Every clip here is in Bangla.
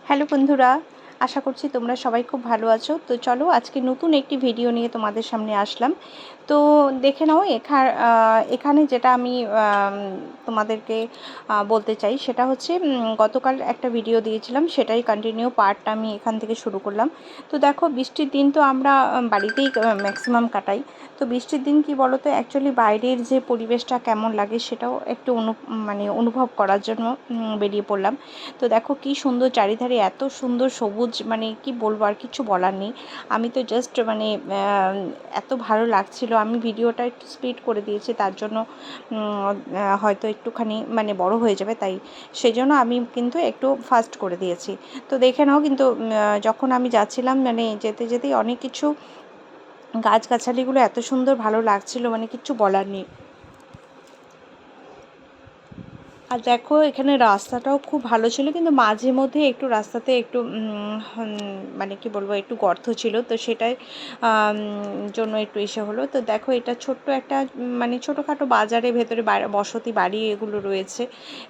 হ্যালো বন্ধুরা, আশা করছি তোমরা সবাই খুব ভালো আছো। তো চলো আজকে নতুন একটি ভিডিও নিয়ে তোমাদের সামনে আসলাম। তো দেখে নাও এখানে যেটা আমি তোমাদেরকে বলতে চাই সেটা হচ্ছে গতকাল একটা ভিডিও দিয়েছিলাম, সেটাই কন্টিনিউ পার্টটা আমি এখান থেকে শুরু করলাম। তো দেখো, বৃষ্টির দিন তো আমরা বাড়িতেই ম্যাক্সিমাম কাটাই। তো বৃষ্টির দিন কি বলো তো, অ্যাকচুয়ালি বাইরের যে পরিবেশটা কেমন লাগে সেটাও একটু অনুভব করার জন্য বেরিয়ে পড়লাম। তো দেখো কি সুন্দর, চারিধারে এত সুন্দর সবুজ, মানে কি বলবো, আর কিছু বলার নেই। আমি তো জাস্ট এত ভালো লাগছিল, আমি ভিডিওটা একটু স্পিড করে দিয়েছি, তার জন্য হয়তো একটুখানি বড় হয়ে যাবে, তাই সেজন্য আমি কিন্তু একটু ফাস্ট করে দিয়েছি। তো দেখে নাও, কিন্তু যখন আমি যাচ্ছিলাম যেতে যেতেই অনেক কিছু গাছগাছালিগুলো এত সুন্দর ভালো লাগছিল, কিচ্ছু বলার নেই। আর দেখো এখানে রাস্তাটাও খুব ভালো ছিল, কিন্তু মাঝে মধ্যে একটু রাস্তাতে একটু কি বলবো, একটু গর্ত ছিল, তো সেটাই জন্য একটু ইসে হলো। তো দেখো, এটা ছোট্ট একটা ছোটোখাটো বাজারের ভেতরে বসতি বাড়ি এগুলো রয়েছে,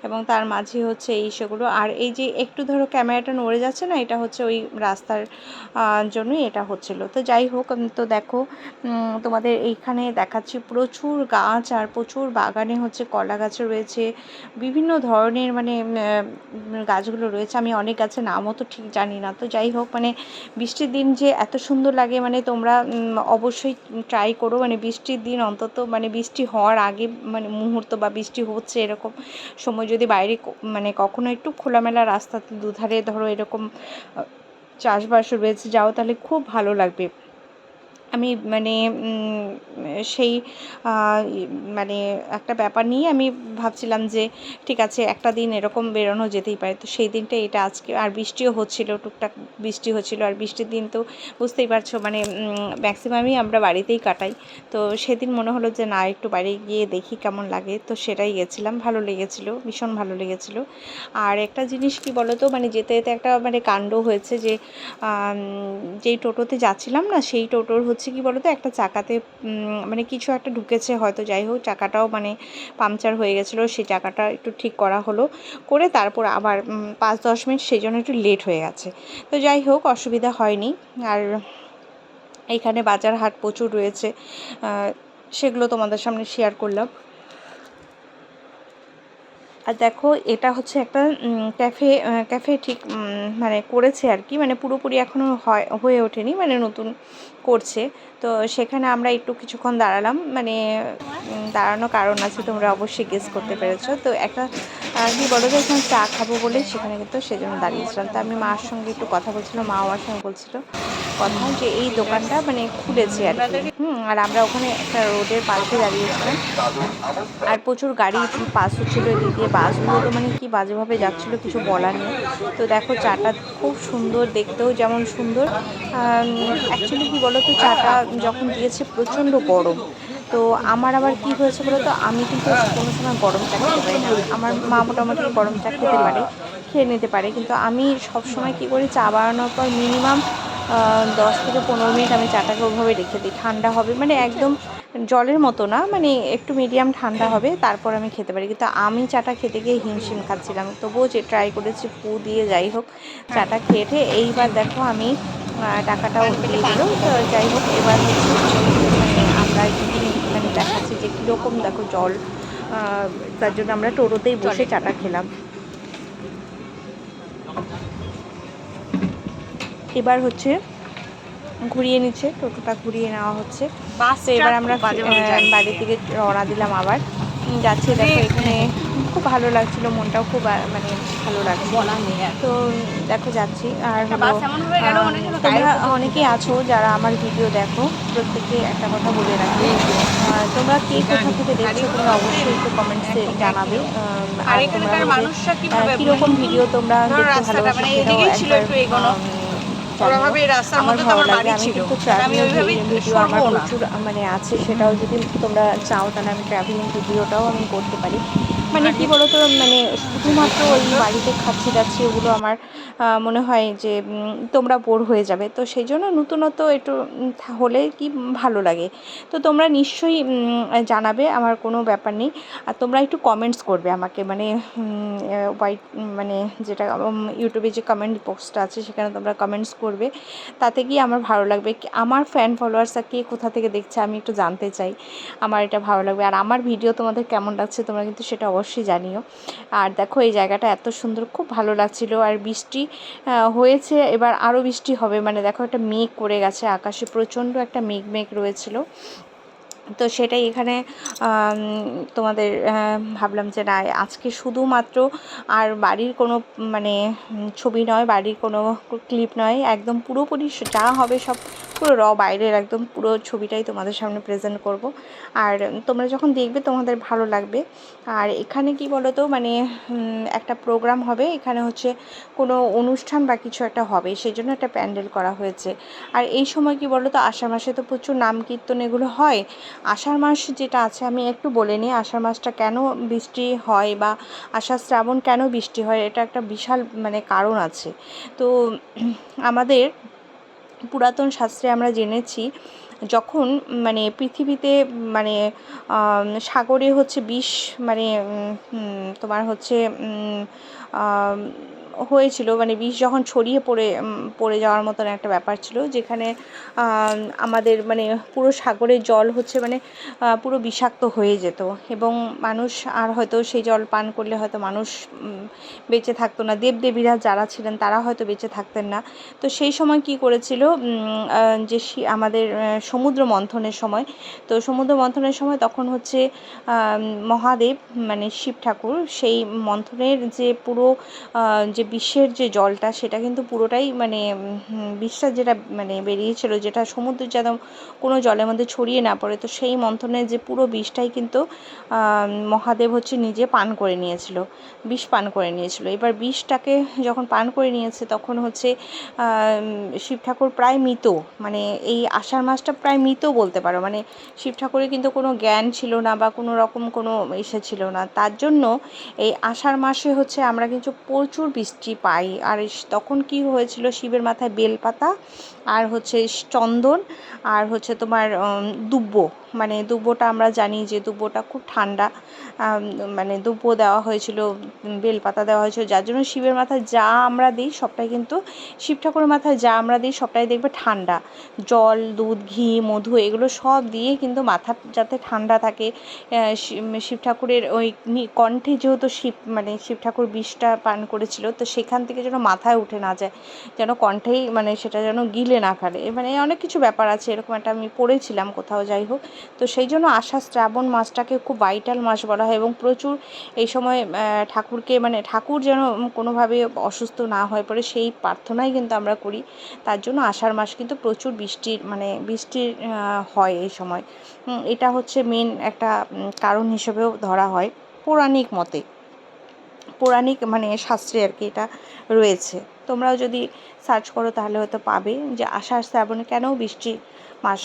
এবং তার মাঝে হচ্ছে এই সেগুলো। আর এই যে একটু ধরো ক্যামেরাটা নড়ে যাচ্ছে না, এটা হচ্ছে ওই রাস্তার জন্যই এটা হচ্ছিল। তো যাই হোক, তো দেখো তোমাদের এইখানে দেখাচ্ছি প্রচুর গাছ, আর প্রচুর বাগানে হচ্ছে কলা গাছ রয়েছে, বিভিন্ন ধরনের গাছগুলো রয়েছে। আমি অনেক গাছের নামও তো ঠিক জানি না। তো যাই হোক, বৃষ্টির দিন যে এত সুন্দর লাগে, তোমরা অবশ্যই ট্রাই করো। বৃষ্টির দিন অন্তত বৃষ্টি হওয়ার আগে মুহূর্ত, বা বৃষ্টি হচ্ছে এরকম সময় যদি বাইরে কখনো একটু খোলামেলা রাস্তাতে দুধারে ধরো এরকম চাষবাস রয়েছে যাও, তাহলে খুব ভালো লাগবে। আমি সেই একটা ব্যাপার নিয়ে আমি ভাবছিলাম যে ঠিক আছে, একটা দিন এরকম বেরোনো যেতেই পারে। তো সেই দিনটা এটা আজকে। আর বৃষ্টিও হচ্ছিল, টুকটাক বৃষ্টি হচ্ছিল। আর বৃষ্টির দিন তো বুঝতেই পারছো, ম্যাক্সিমামই আমরা বাড়িতেই কাটাই। তো সেদিন মনে হলো যে না, একটু বাইরে গিয়ে দেখি কেমন লাগে। তো সেটাই গেছিলাম, ভালো লেগেছিলো, ভীষণ ভালো লেগেছিলো। আর একটা জিনিস কি বলো তো, যেতে যেতে একটা কাণ্ড হয়েছে যে যেই টোটোতে যাচ্ছিলাম না, সেই টোটোর হচ্ছে কি বলতো, একটা চাকাতে কিছু একটা ঢুকেছে হয়তো, যাই হোক চাকাটাও পাংচার হয়ে গেছিলো। সেই চাকাটা একটু ঠিক করা হলো, করে তারপর আবার 5-10 মিনিট সেই জন্য একটু লেট হয়ে গেছে। তো যাই হোক, অসুবিধা হয়নি। আর এইখানে বাজার হাট প্রচুর রয়েছে, সেগুলো তোমাদের সামনে শেয়ার করলাম। আর দেখো, এটা হচ্ছে একটা ক্যাফে ঠিক করেছে আর কি, পুরোপুরি এখনও হয়ে ওঠেনি, নতুন করছে। তো সেখানে আমরা একটু কিছুক্ষণ দাঁড়ালাম, দাঁড়ানো কারণ আছে, তোমরা অবশ্যই গেস করতে পেরেছো। তো একটা কি বলো তো, এখানে চা খাবো বলে সেখানে কিন্তু সেজন্য দাঁড়িয়েছিলাম। তো আমি মার সঙ্গে একটু কথা বলছিলাম, মা আমার সঙ্গে বলছিল কথা যে এই দোকানটা খুলেছে আর কি। আর আমরা ওখানে একটা রোডের পাশে দাঁড়িয়েছিলাম, আর প্রচুর গাড়ি পাস হচ্ছিলো এদিক দিয়ে। বাসগুলো তো কি বাজেভাবে যাচ্ছিলো, কিছু বলার নেই। তো দেখো, চাটা খুব সুন্দর, দেখতেও যেমন সুন্দর। অ্যাকচুয়ালি কী বলো তো, চাটা যখন দিয়েছে প্রচণ্ড গরম। তো আমার আবার কি হয়েছে বলো তো, আমি কিন্তু কোনো সময় গরম চা খেতে পারি না। আমার মা মোটামুটি গরম চা খেয়ে নিতে পারে, কিন্তু আমি সবসময় কী করি, চা বানানোর পর মিনিমাম 10 থেকে 15 মিনিট আমি চাটাকে ওইভাবে রেখে দিই, ঠান্ডা হবে, একদম জলের মতো না, একটু মিডিয়াম ঠান্ডা হবে, তারপর আমি খেতে পারি। কিন্তু আমি চাটা খেতে গিয়ে হিমশিম খাচ্ছিলাম, তবুও যে ট্রাই করেছি ফু দিয়ে, যাই হোক চাটা খেয়ে এইবার দেখো আমি টাকাটাও দিয়ে দিল। তো যাই হোক, এবার হচ্ছে আমরা দেখাচ্ছি যে কীরকম দেখো জল, তার জন্য আমরা টোটোতেই বসে চাটা খেলাম। এবার হচ্ছে ঘুরিয়ে নিচ্ছে, টোটোটা ঘুরিয়ে নেওয়া হচ্ছে। তো এবার আমরা বাড়ির দিকে রওনা দিলাম। আবার যাচ্ছি, দেখো এখানে খুব ভালো লাগছিলো, মনটাও খুব ভালো লাগছে। তো দেখো যাচ্ছি। আর তোমরা অনেকেই আছো যারা আমার ভিডিও দেখো, প্রত্যেকে একটা কথা বলে রাখি, তোমরা কে কোথা থেকে দেখছো তোমরা অবশ্যই একটু কমেন্টসে জানাবে। আর তোমরা কীরকম ভিডিও তোমরা দেখতে ভালোবাসো সেটাও একবার আমার ভালো লাগে। আমি কিন্তু ট্রাভেলিং ভিডিও আমার প্রচুর আছে, সেটাও যদি তোমরা চাও তাহলে আমি ট্রাভেলিং ভিডিওটাও আমি করতে পারি। মানে কি বলতো, মানে শুধুমাত্র ওই বাড়িতে খাচ্ছি দাচ্ছি ওগুলো আমার মনে হয় যে তোমরা বোর হয়ে যাবে। তো সেই জন্য নতুনত্ব একটু হলে কি ভালো লাগে। তো তোমরা নিশ্চয়ই জানাবে, আমার কোনো ব্যাপার নেই। আর তোমরা একটু কমেন্টস করবে আমাকে, মানে হোয়াইট মানে যেটা ইউটিউবে যে কমেন্ট বক্সটা আছে সেখানে তোমরা কমেন্টস করবে, তাতে কি আমার ভালো লাগবে। আমার ফ্যান ফলোয়ার্সরা কে কোথা থেকে দেখছে আমি একটু জানতে চাই, আমার এটা ভালো লাগবে। আর আমার ভিডিও তোমাদের কেমন লাগছে তোমরা কিন্তু সেটা অবশ্যই জানিও। আর দেখো এই জায়গাটা এত সুন্দর, খুব ভালো লাগছিল। আর বৃষ্টি হয়েছে, এবার আরও বৃষ্টি হবে। মানে দেখো একটা মেঘ করে গেছে আকাশে, প্রচণ্ড একটা মেঘ মেঘ রয়েছিল। তো সেটাই এখানে তোমাদের ভাবলাম যে না, আজকে শুধুমাত্র আর বাড়ির কোনো মানে ছবি নয়, বাড়ির কোনো ক্লিপ নয়, একদম পুরোপুরি যা হবে সব পুরো বাইরের একদম পুরো ছবিটাই তোমাদের সামনে প্রেজেন্ট করব। আর তোমরা যখন দেখবে তোমাদের ভালো লাগবে। আর এখানে কি বলো তো, মানে একটা প্রোগ্রাম হবে, এখানে হচ্ছে কোনো অনুষ্ঠান বা কিছু একটা হবে, সেই জন্য একটা প্যান্ডেল করা হয়েছে। আর এই সময় কি বলো তো, আষাঢ় মাসে তো প্রচুর নাম কীর্তন এগুলো হয়। আষাঢ় মাস যেটা আছে আমি একটু বলে নিই, আষাঢ় মাসটা কেন বৃষ্টি হয় বা আষাঢ় শ্রাবণ কেন বৃষ্টি হয়, এটা একটা বিশাল মানে কারণ আছে। তো আমাদের পুরাতন শাস্ত্রে আমরা জেনেছি, যখন মানে পৃথিবীতে মানে সাগরে হচ্ছে বিষ মানে তোমার হচ্ছে হয়েছিল, মানে বিষ যখন ছড়িয়ে পড়ে যাওয়ার মতন একটা ব্যাপার ছিল, যেখানে আমাদের মানে পুরো সাগরের জল হচ্ছে মানে পুরো বিষাক্ত হয়ে যেত, এবং মানুষ আর হয়তো সেই জল পান করলে হয়তো মানুষ বেঁচে থাকতো না, দেবদেবীরা যারা ছিলেন তারা হয়তো বেঁচে থাকতেন না। তো সেই সময় কি করেছিল, যে আমাদের সমুদ্র মন্থনের সময়, তো সমুদ্র মন্থনের সময় তখন হচ্ছে মহাদেব মানে শিব ঠাকুর সেই মন্থনের যে পুরো যে বিশ্বের যে জলটা সেটা কিন্তু পুরোটাই মানে বিষটা যেটা মানে বেরিয়েছিল, যেটা সমুদ্রের যেন কোনো জলের মধ্যে ছড়িয়ে না পড়ে, তো সেই মন্থনের যে পুরো বিষটাই কিন্তু মহাদেব হচ্ছে নিজে পান করে নিয়েছিল, বিষ পান করে নিয়েছিল। এবার বিষটাকে যখন পান করে নিয়েছে তখন হচ্ছে শিব ঠাকুর প্রায় মৃত, মানে এই আষাঢ় মাসটা প্রায় মৃত বলতে পারো। মানে শিব ঠাকুরের কিন্তু কোনো জ্ঞান ছিল না বা কোনো রকম কোনো ইসে ছিল না, তার জন্য এই আষাঢ় মাসে হচ্ছে আমরা কিন্তু প্রচুর বৃষ্টি পাই। আর তখন কি হয়েছিল, শিবের মাথায় বেলপাতা আর হচ্ছে চন্দন আর হচ্ছে তোমার দুব্ব, মানে দুব্বটা আমরা জানি যে দুব্বটা খুব ঠান্ডা, মানে দুব্ব দেওয়া হয়েছিল, বেলপাতা দেওয়া হয়েছিল, যার জন্য শিবের মাথায় যা আমরা দিই সবটাই কিন্তু, শিব ঠাকুরের মাথায় যা আমরা দিই সবটাই দেখবে ঠান্ডা, জল দুধ ঘি মধু এগুলো সব দিয়ে কিন্তু মাথা যাতে ঠান্ডা থাকে। শিব ঠাকুরের ওই কণ্ঠে যেহেতু মানে শিব ঠাকুর বিষটা পান করেছিল, তো সেখান থেকে যেন মাথায় উঠে না যায়, যেন কণ্ঠেই মানে সেটা যেন গিলে না ফেলে, মানে অনেক কিছু ব্যাপার আছে, এরকম একটা আমি পড়েছিলাম কোথাও, যাই হোক। তো সেই জন্য আষাঢ় শ্রাবণ মাসটাকে খুব ভাইটাল মাস বলা হয়, এবং প্রচুর এই সময় ঠাকুরকে মানে ঠাকুর যেন কোনোভাবে অসুস্থ না হয়ে পড়ে সেই প্রার্থনাই কিন্তু আমরা করি। তার জন্য আষাঢ় মাস কিন্তু প্রচুর বৃষ্টির হয় এই সময়। এটা হচ্ছে মেন একটা কারণ হিসেবেও ধরা হয় পৌরাণিক মতে, পৌরাণিক মানে শাস্ত্রে আর কি এটা রয়েছে। তোমরাও যদি সার্চ করো তাহলে হয়তো পাবে যে আষাঢ় শ্রাবণে কেন বৃষ্টি মাস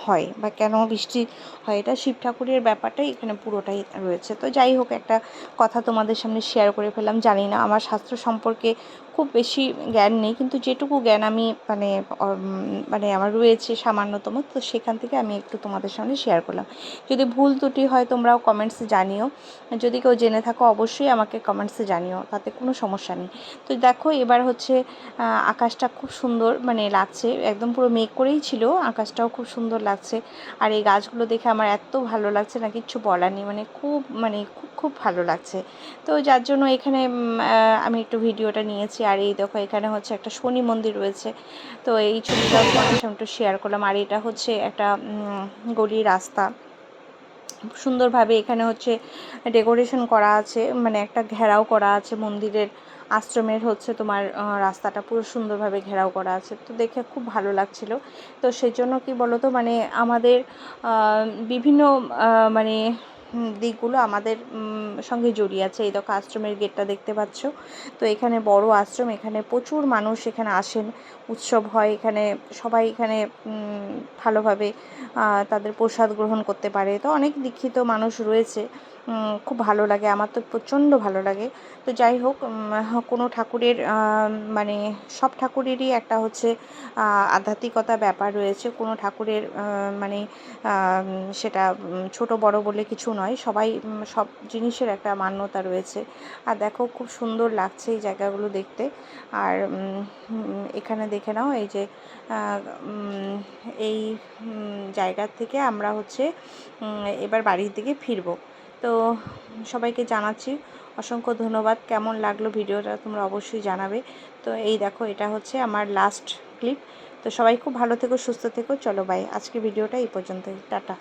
হয় বা কেন বৃষ্টি হয়, এটা শিব ঠাকুরের ব্যাপারটাই এখানে পুরোটাই রয়েছে। তো যাই হোক, একটা কথা তোমাদের সামনে শেয়ার করে ফেললাম। জানি না, আমার শাস্ত্র সম্পর্কে খুব বেশি জ্ঞান নেই, কিন্তু যেটুকু জ্ঞান আমি মানে মানে আমার রয়েছে সামান্যতম, তো সেখান থেকে আমি একটু তোমাদের সামনে শেয়ার করলাম। যদি ভুল ত্রুটি হয় তোমরাও কমেন্টসে জানিও, যদি কেউ জেনে থাকো অবশ্যই আমাকে কমেন্টসে জানিও, তাতে কোনো সমস্যা নেই। তো দেখো এবার হচ্ছে আকাশটা খুব সুন্দর মানে লাগছে, একদম পুরো মেঘ করেই ছিল, আকাশটাও খুব সুন্দর লাগছে। আর এই গাছগুলো দেখে আমার এত ভালো লাগছে না, কিচ্ছু বলার নেই, মানে খুব খুব ভালো লাগছে। তো যার জন্য এখানে আমি একটু ভিডিওটা নিয়েছি। আর এই দেখো এখানে হচ্ছে একটা শনি মন্দির রয়েছে, তো এই ছবিটাও তোমাদের সামনে একটু শেয়ার করলাম। আর এটা হচ্ছে একটা গলির রাস্তা, সুন্দরভাবে এখানে হচ্ছে ডেকোরেশন করা আছে, মানে একটা ঘেরাও করা আছে মন্দিরের আশ্রমের হচ্ছে তোমার রাস্তাটা পুরো সুন্দরভাবে ঘেরাও করা আছে, তো দেখে খুব ভালো লাগছিল। তো সেই জন্য কি বলো তো, মানে আমাদের বিভিন্ন মানে দিকগুলো আমাদের সঙ্গে জড়িয়ে আছে। এই দেখো আশ্রমের গেটটা দেখতে পাচ্ছ, তো এখানে বড় আশ্রম, এখানে প্রচুর মানুষ এখানে আসেন, উৎসব হয় এখানে, সবাই এখানে ভালোভাবে তাদের প্রসাদ গ্রহণ করতে পারে। তো অনেক দীক্ষিত মানুষ রয়েছে খুব ভালো লাগে, আমার তো প্রচণ্ড ভালো লাগে। তো যাই হোক, কোনো ঠাকুরের মানে সব ঠাকুরেরই একটা হচ্ছে আধ্যাত্মিকতা ব্যাপার রয়েছে। কোনো ঠাকুরের মানে সেটা ছোট বড় বলে কিছু নয়, সবাই সব জিনিসের একটা মান্যতা রয়েছে। আর দেখো খুব সুন্দর লাগছে এই জায়গাগুলো দেখতে। আর এখানে দেখে নাও, এই যে এই জায়গার থেকে আমরা হচ্ছে এবার বাড়ির দিকে ফিরবো। তো সবাইকে জানাচ্ছি অসংখ্য ধন্যবাদ। কেমন লাগলো ভিডিওটা তোমরা অবশ্যই জানাবে। তো এই দেখো, এটা হচ্ছে আমার লাস্ট ক্লিপ। তো সবাই খুব ভালো থেকো, সুস্থ থেকো। চলো বাই, আজকে ভিডিওটা এই পর্যন্তই, টাটা।